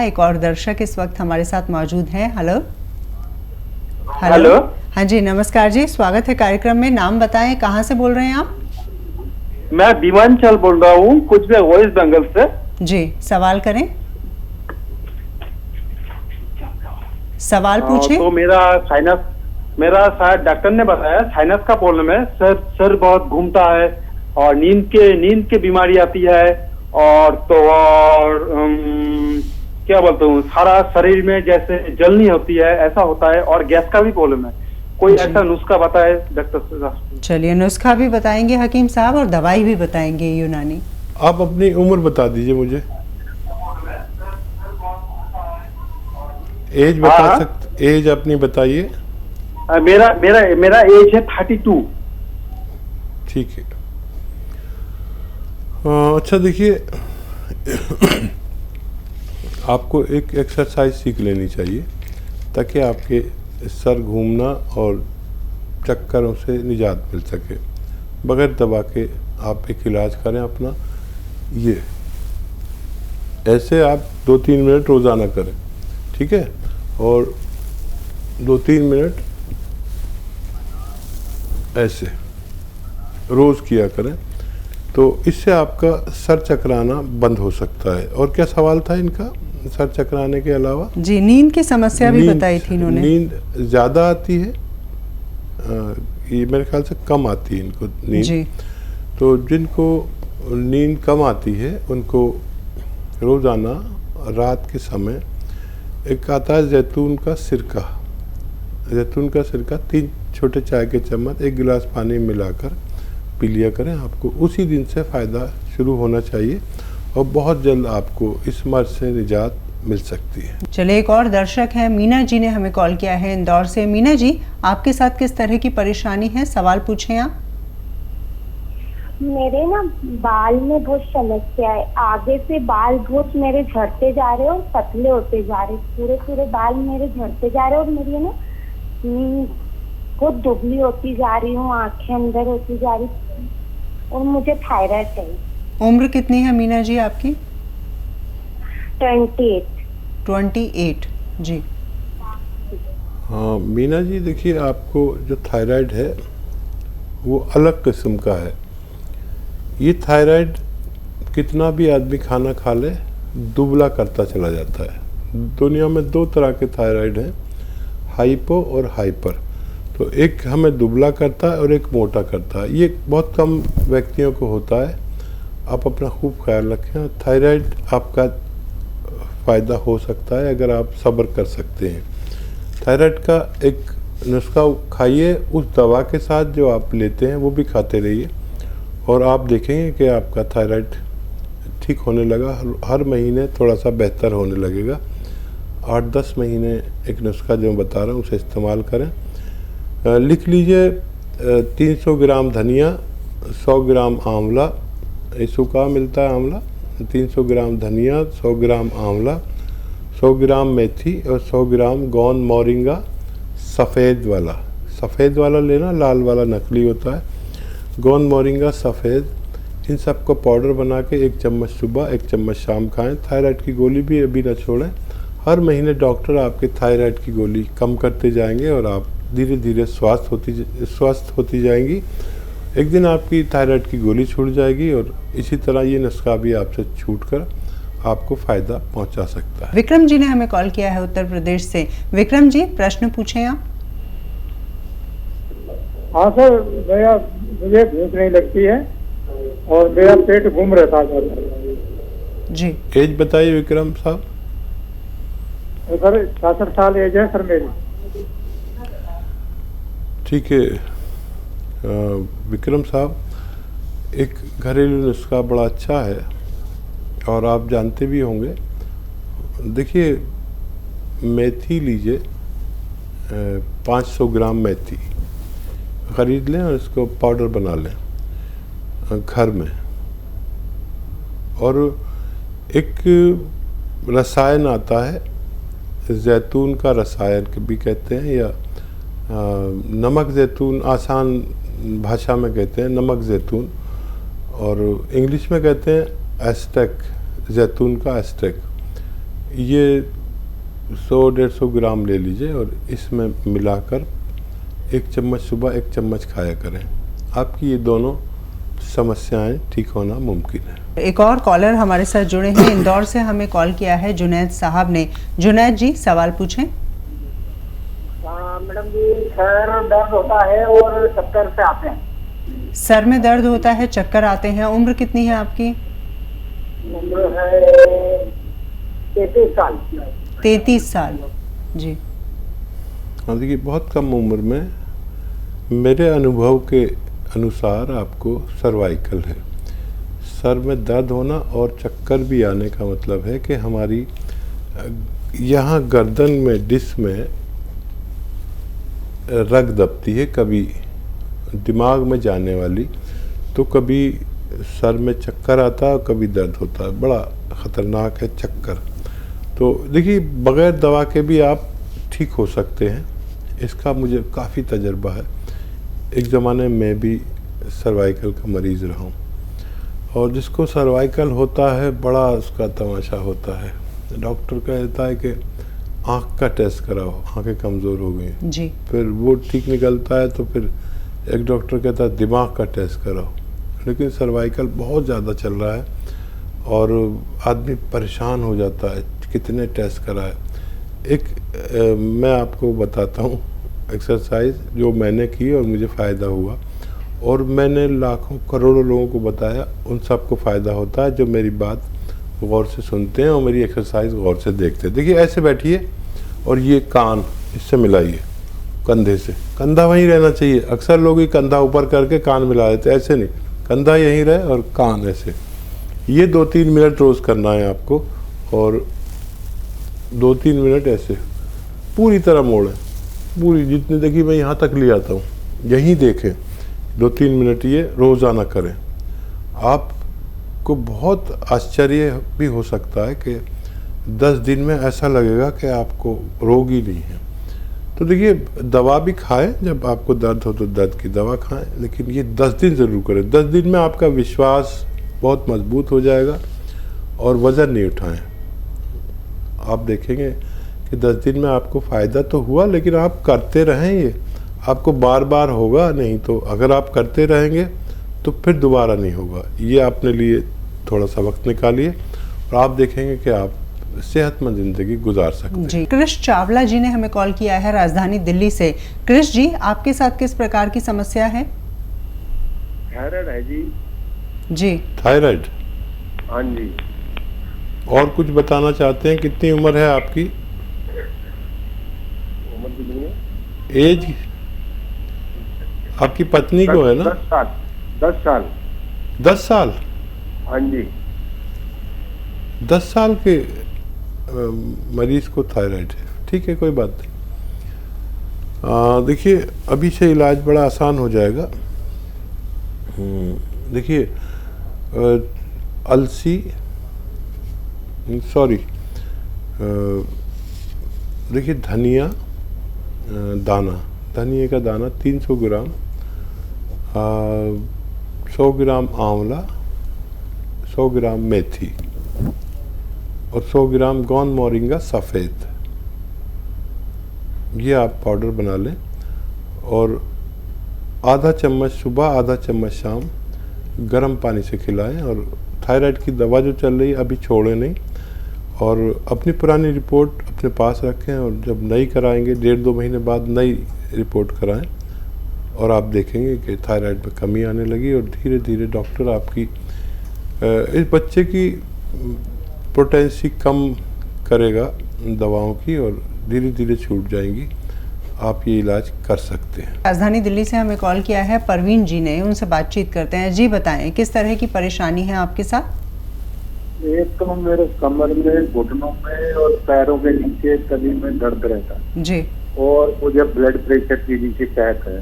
एक और दर्शक इस वक्त हमारे साथ मौजूद हैं। Hello hello. हाँ जी, नमस्कार जी, स्वागत है कार्यक्रम में। नाम बताएं, कहाँ से बोल रहे हैं आप? मैं विमानचल बोल रहा हूँ, कुछ भी वेस्ट बंगाल से। जी, सवाल करें, सवाल पूछें। तो मेरा शायद डॉक्टर ने बताया साइनस का प्रॉब्लम है। सर बहुत घूमता है और नींद के बीमारी आती है, और क्या बोलता हूँ, सारा शरीर में जैसे जलनी होती है ऐसा होता है, और गैस का भी प्रॉब्लम है। कोई ऐसा नुस्खा बताए डॉक्टर साहब। चलिए, नुस्खा भी बताएंगे हकीम साहब और दवाई भी बताएंगे यूनानी। आप अपनी उम्र बता दीजिए मुझे, एज बता सकते, एज अपनी बताइए। मेरा एज है 32। ठीक है। अच्छा देखिए, आपको एक एक्सरसाइज सीख लेनी चाहिए ताकि आपके सर घूमना और चक्करों से निजात मिल सके। बगैर दवा के आप एक इलाज करें अपना। ये ऐसे आप 2-3 मिनट रोज़ाना करें, ठीक है? और 2-3 मिनट ऐसे रोज़ किया करें, तो इससे आपका सर चकराना बंद हो सकता है। और क्या सवाल था इनका सर चकराने के अलावा? जी, नींद की समस्या भी बताई थी इन्होंने। नींद ज़्यादा आती है, ये मेरे ख्याल से कम आती है इनको नींद जी। तो जिनको नींद कम आती है उनको रोज़ाना रात के समय एक आता है जैतून का सिरका 3 छोटे चाय के चम्मच 1 गिलास पानी में मिलाकर पी लिया करें। आपको उसी दिन से फ़ायदा शुरू होना चाहिए और बहुत जल्द आपको इस मर्ज से निजात मिल सकती है। चलिए, एक और दर्शक है, मीना जी ने हमें कॉल किया है इंदौर से। मीना जी, आपके साथ किस तरह की परेशानी है, सवाल पूछें आप। मेरे ना बाल में बहुत समस्या है। आगे से बाल बहुत मेरे झड़ते जा रहे और पतले होते जा रहे, पूरे बाल मेरे झड़ते जा रहे और मेरी ना बहुत दुबली होती जा रही हूँ, आंखें अंदर होती जा रही, और मुझे थायराइड है। उम्र कितनी है मीना जी आपकी? 28 जी। हाँ मीना जी, देखिए आपको जो थायराइड है वो अलग किस्म का है। ये थायराइड कितना भी आदमी खाना खा ले दुबला करता चला जाता है। दुनिया में 2 तरह के थायराइड हैं, हाइपो और हाइपर। तो एक हमें दुबला करता है और एक मोटा करता है। ये बहुत कम व्यक्तियों को होता है। आप अपना खूब ख्याल रखें। थायराइड आपका फ़ायदा हो सकता है अगर आप सब्र कर सकते हैं। थायराइड का एक नुस्खा खाइए, उस दवा के साथ जो आप लेते हैं वो भी खाते रहिए, और आप देखेंगे कि आपका थायराइड ठीक होने लगा। हर महीने थोड़ा सा बेहतर होने लगेगा। 8-10 महीने एक नुस्खा जो मैं बता रहा हूँ उसे इस्तेमाल करें। लिख लीजिए, 300 ग्राम धनिया, 100 ग्राम आंवला, ये सूखा मिलता है आंवला, 300 ग्राम धनिया, 100 ग्राम आंवला, 100 ग्राम मेथी और 100 ग्राम गौन मोरिंगा। सफ़ेद वाला लेना, लाल वाला नकली होता है। गौन मोरिंगा सफ़ेद, इन सबको पाउडर बना के 1 चम्मच सुबह 1 चम्मच शाम खाएं। थायराइड की गोली भी अभी न छोड़ें। हर महीने डॉक्टर आपके थायराइड की गोली कम करते जाएंगे और आप धीरे धीरे स्वस्थ होती जाएंगी। एक दिन आपकी थायराइड की गोली छूट जाएगी और इसी तरह ये नुस्खा भी आपसे छूटकर आपको फ़ायदा पहुंचा सकता है। विक्रम जी ने हमें कॉल किया है उत्तर प्रदेश से। विक्रम जी, प्रश्न पूछें आप। हाँ सर, मुझे भूख नहीं लगती है और मेरा पेट घूम रहता है जी। एज बताइए विक्रम साहब। सर 66 साल एज है सर मेरी। ठीक है विक्रम साहब, एक घरेलू नुस्खा बड़ा अच्छा है और आप जानते भी होंगे। देखिए, मेथी लीजिए, 500 ग्राम मेथी ख़रीद लें और इसको पाउडर बना लें घर में। और एक रसायन आता है, जैतून का रसायन भी कहते हैं, या नमक जैतून आसान भाषा में कहते हैं, नमक जैतून, और इंग्लिश में कहते हैं एस्टेक, जैतून का एस्टेक। ये 100-150 ग्राम ले लीजिए और इसमें मिलाकर 1 चम्मच सुबह 1 चम्मच खाया करें। आपकी ये दोनों समस्याएं ठीक होना मुमकिन है। एक और कॉलर हमारे साथ जुड़े हैं, इंदौर से हमें कॉल किया है जुनैद साहब ने। जुनैद जी, सवाल पूछें। मैडम जी, सर दर्द होता है और चक्कर से आते हैं। सर में दर्द होता है, चक्कर आते हैं। उम्र कितनी है आपकी? उम्र है 33 साल। 33 साल। जी। हाँ, देखिए बहुत कम उम्र में मेरे अनुभव के अनुसार आपको सर्वाइकल है। सर में दर्द होना और चक्कर भी आने का मतलब है कि हमारी यहाँ गर्दन में डिस्क में रग दबती है, कभी दिमाग में जाने वाली, तो कभी सर में चक्कर आता है, कभी दर्द होता है। बड़ा ख़तरनाक है चक्कर। तो देखिए बग़ैर दवा के भी आप ठीक हो सकते हैं, इसका मुझे काफ़ी तजर्बा है। एक ज़माने में भी सर्वाइकल का मरीज़ रहा हूँ, और जिसको सर्वाइकल होता है बड़ा उसका तमाशा होता है। डॉक्टर कहता है कि आँख का टेस्ट कराओ, आँखें कमज़ोर हो गई जी। फिर वो ठीक निकलता है तो फिर एक डॉक्टर कहता है दिमाग का टेस्ट कराओ। लेकिन सर्वाइकल बहुत ज़्यादा चल रहा है और आदमी परेशान हो जाता है, कितने टेस्ट कराए। मैं आपको बताता हूँ एक्सरसाइज जो मैंने की और मुझे फ़ायदा हुआ, और मैंने लाखों करोड़ों लोगों को बताया, उन सबको फ़ायदा होता है जो मेरी बात गौर से सुनते हैं और मेरी एक्सरसाइज गौर से देखते हैं। देखिए ऐसे बैठिए और ये कान इससे मिलाइए कंधे से, कंधा वहीं रहना चाहिए। अक्सर लोग ये कंधा ऊपर करके कान मिला देते, ऐसे नहीं, कंधा यहीं रहे और कान ऐसे। ये 2-3 मिनट रोज़ करना है आपको, और 2-3 मिनट ऐसे पूरी तरह मोड़ें, पूरी जितनी देखिए मैं यहाँ तक ले आता हूँ, यहीं देखें। 2-3 मिनट ये रोज़ाना करें। आपको बहुत आश्चर्य भी हो सकता है कि 10 दिन में ऐसा लगेगा कि आपको रोग ही नहीं है। तो देखिए दवा भी खाएं, जब आपको दर्द हो तो दर्द की दवा खाएं, लेकिन ये 10 दिन ज़रूर करें। 10 दिन में आपका विश्वास बहुत मजबूत हो जाएगा और वज़न नहीं उठाएं। आप देखेंगे कि 10 दिन में आपको फ़ायदा तो हुआ, लेकिन आप करते रहें, ये आपको बार बार होगा नहीं। तो अगर आप करते रहेंगे तो फिर दोबारा नहीं होगा। ये अपने लिए थोड़ा सा वक्त निकालिए और आप देखेंगे कि आप सेहतमंद ज़िंदगी गुजार सकते हैं। जी। कृष चावला जी ने हमें कॉल किया है राजधानी दिल्ली से। कृष जी, आपके साथ किस प्रकार की समस्या है? थायराइड है जी। जी, थायराइड। हाँ जी। और कुछ बताना चाहते हैं? कितनी उम्र है आपकी? उम्र कितनी है? एज आपकी पत्नी को है ना? 10 साल। 10 साल। 10 साल? हाँ जी। 10 साल के मरीज को थायराइड है, ठीक है, कोई बात नहीं। देखिए अभी से इलाज बड़ा आसान हो जाएगा। देखिए अलसी, सॉरी, देखिए धनिया दाना, धनिया का दाना 300 ग्राम, 100 ग्राम आंवला, 100 ग्राम मेथी और 100 ग्राम गौन मोरिंगा सफ़ेद, ये आप पाउडर बना लें और आधा चम्मच सुबह आधा चम्मच शाम गर्म पानी से खिलाएं। और थायराइड की दवा जो चल रही है अभी छोड़ें नहीं, और अपनी पुरानी रिपोर्ट अपने पास रखें, और जब नई कराएंगे 1.5-2 महीने बाद नई रिपोर्ट कराएं, और आप देखेंगे कि थायराइड में कमी आने लगी। और धीरे धीरे डॉक्टर आपकी इस बच्चे की पोटेंसी कम करेगा दवाओं की, और धीरे धीरे छूट जाएंगी। आप ये इलाज कर सकते हैं। राजधानी दिल्ली से हमें कॉल किया है परवीन जी ने, उनसे बातचीत करते हैं। जी बताएं, किस तरह की परेशानी है आपके साथ? एक तो मेरे कमर में, घुटनों में और पैरों के नीचे कभी में दर्द रहता है जी। और मुझे ब्लड प्रेशर की भी शिकायत है।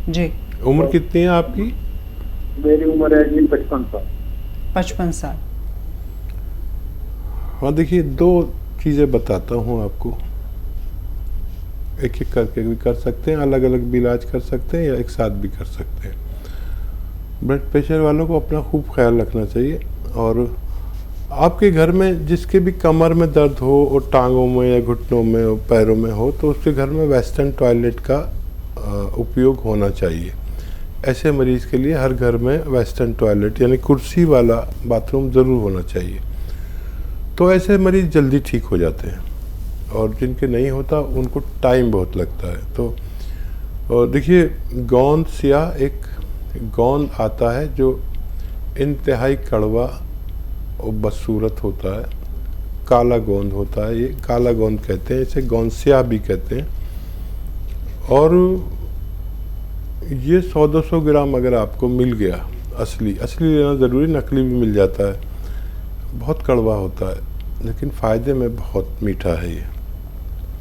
जी। उम्र कितनी है आपकी? मेरी उम्र है जी 55 साल। 55 साल। हाँ, देखिए 2 चीज़ें बताता हूँ आपको, एक एक करके भी कर सकते हैं, अलग अलग भी इलाज कर सकते हैं या एक साथ भी कर सकते हैं। ब्लड प्रेशर वालों को अपना खूब ख्याल रखना चाहिए, और आपके घर में जिसके भी कमर में दर्द हो और टांगों में या घुटनों में और पैरों में हो, तो उसके घर में वेस्टर्न टॉयलेट का उपयोग होना चाहिए। ऐसे मरीज़ के लिए हर घर में वेस्टर्न टॉयलेट यानी कुर्सी वाला बाथरूम ज़रूर होना चाहिए। तो ऐसे मरीज़ जल्दी ठीक हो जाते हैं, और जिनके नहीं होता उनको टाइम बहुत लगता है। तो देखिए, गोंद स्याह एक गोंद आता है जो इंतहाई कड़वा और बदसूरत होता है, काला गोंद होता है, ये काला गोंद कहते हैं, इसे गोंद स्याह भी कहते हैं। और ये 100-200 ग्राम अगर आपको मिल गया, असली लेना ज़रूरी, नकली भी मिल जाता है। बहुत कड़वा होता है लेकिन फ़ायदे में बहुत मीठा है। ये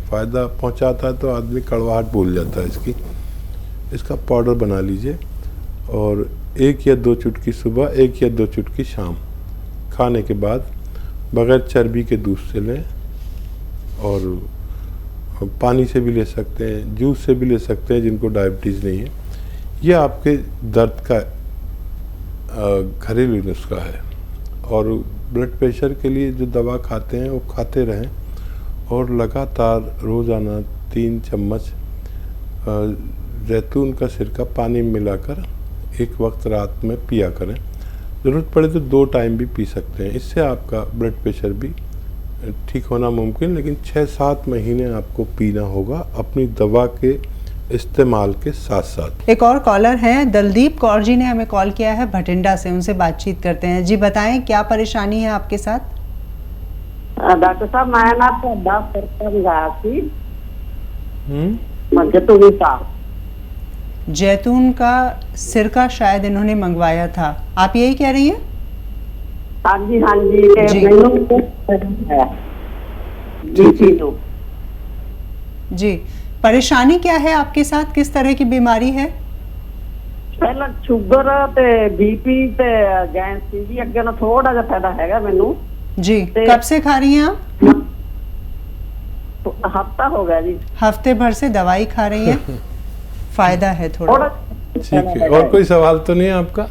फ़ायदा पहुंचाता है तो आदमी कड़वाहट भूल जाता है इसका पाउडर बना लीजिए, और 1 या 2 चुटकी सुबह, 1 या 2 चुटकी शाम खाने के बाद बग़ैर चर्बी के दूध से लें, और पानी से भी ले सकते हैं, जूस से भी ले सकते हैं जिनको डायबिटीज़ नहीं है। ये आपके दर्द का घरेलू नुस्खा है। और ब्लड प्रेशर के लिए जो दवा खाते हैं वो खाते रहें, और लगातार रोज़ाना 3 चम्मच जैतून का सिरका पानी में मिलाकर एक वक्त रात में पिया करें। ज़रूरत पड़े तो 2 टाइम भी पी सकते हैं। इससे आपका ब्लड प्रेशर भी ठीक होना मुमकिन, लेकिन 6-7 महीने आपको पीना होगा अपनी दवा के इस्तेमाल के साथ साथ। एक और कॉलर हैं, दलदीप कौर जी ने हमें कॉल किया है भटिंडा से, उनसे बातचीत करते हैं। जी बताएं, क्या परेशानी है आपके साथ? डॉक्टर साहब, मैं ना तो जैतून का सिरका शायद इन्होंने मंगवाया था, आप यही कह रही हैं? हाँ जी जी, परेशानी क्या है आपके साथ, किस तरह की बीमारी है? पहला शुगर ते बीपी ते गैस जी, अगे ना थोड़ा जा फायदा हैगा मैनू जी। कब से खा रही हैं आप? हफ्ता हो गया जी। हफ्ते भर से दवाई खा रही हैं, फायदा है थोड़ा। ठीक है, और कोई सवाल तो नहीं है आपका?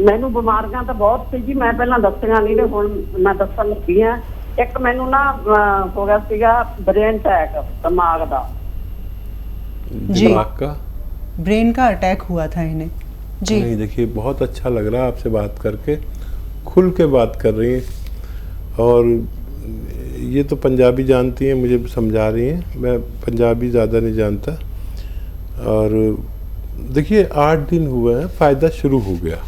मैनू बीमारियां तो बहुत सी जी, मैं पहला दसियां नहीं, हुण मैं दसन लगी हां। एक मैनू ना हो गया सीगा ब्रेन अटैक, दिमाग दा जी, दिमाग का ब्रेन का अटैक हुआ था इन्हें जी। नहीं, देखिए बहुत अच्छा लग रहा है आपसे बात करके, खुल के बात कर रही हैं, और ये तो पंजाबी जानती हैं, मुझे समझा रही हैं, मैं पंजाबी ज़्यादा नहीं जानता। और देखिए 8 दिन हुए हैं, फ़ायदा शुरू हो गया,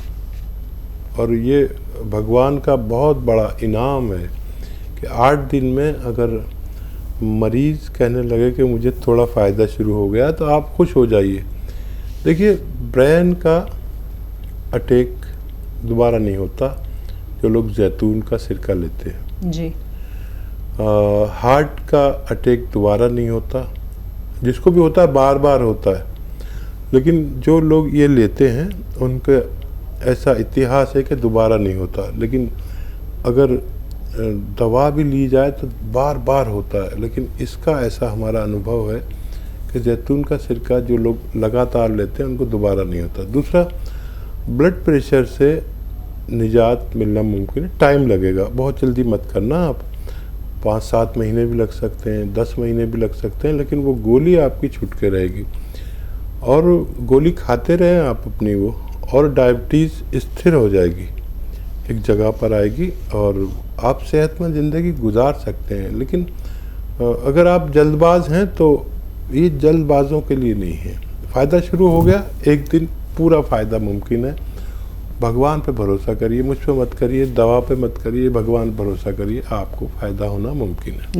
और ये भगवान का बहुत बड़ा इनाम है कि 8 दिन में अगर मरीज़ कहने लगे कि मुझे थोड़ा फ़ायदा शुरू हो गया, तो आप खुश हो जाइए। देखिए, ब्रेन का अटैक दोबारा नहीं होता जो लोग जैतून का सिरका लेते हैं जी। हार्ट का अटैक दोबारा नहीं होता, जिसको भी होता है बार बार होता है, लेकिन जो लोग ये लेते हैं उनका ऐसा इतिहास है कि दोबारा नहीं होता। लेकिन अगर दवा भी ली जाए तो बार बार होता है, लेकिन इसका ऐसा हमारा अनुभव है कि जैतून का सिरका जो लोग लगातार लेते हैं उनको दोबारा नहीं होता। दूसरा, ब्लड प्रेशर से निजात मिलना मुमकिन है, टाइम लगेगा, बहुत जल्दी मत करना आप, 5-7 महीने भी लग सकते हैं, 10 महीने भी लग सकते हैं, लेकिन वो गोली आपकी छूट के रहेगी, और गोली खाते रहें आप अपनी वो, और डायबिटीज़ स्थिर हो जाएगी, एक जगह पर आएगी, और आप सेहतमंद ज़िंदगी गुजार सकते हैं। लेकिन अगर आप जल्दबाज हैं तो ये जल्दबाजों के लिए नहीं है। फ़ायदा शुरू हो गया, एक दिन पूरा फ़ायदा मुमकिन है। भगवान पे भरोसा करिए, मुझ पे मत करिए, दवा पे मत करिए, भगवान पे भरोसा करिए, आपको फ़ायदा होना मुमकिन है।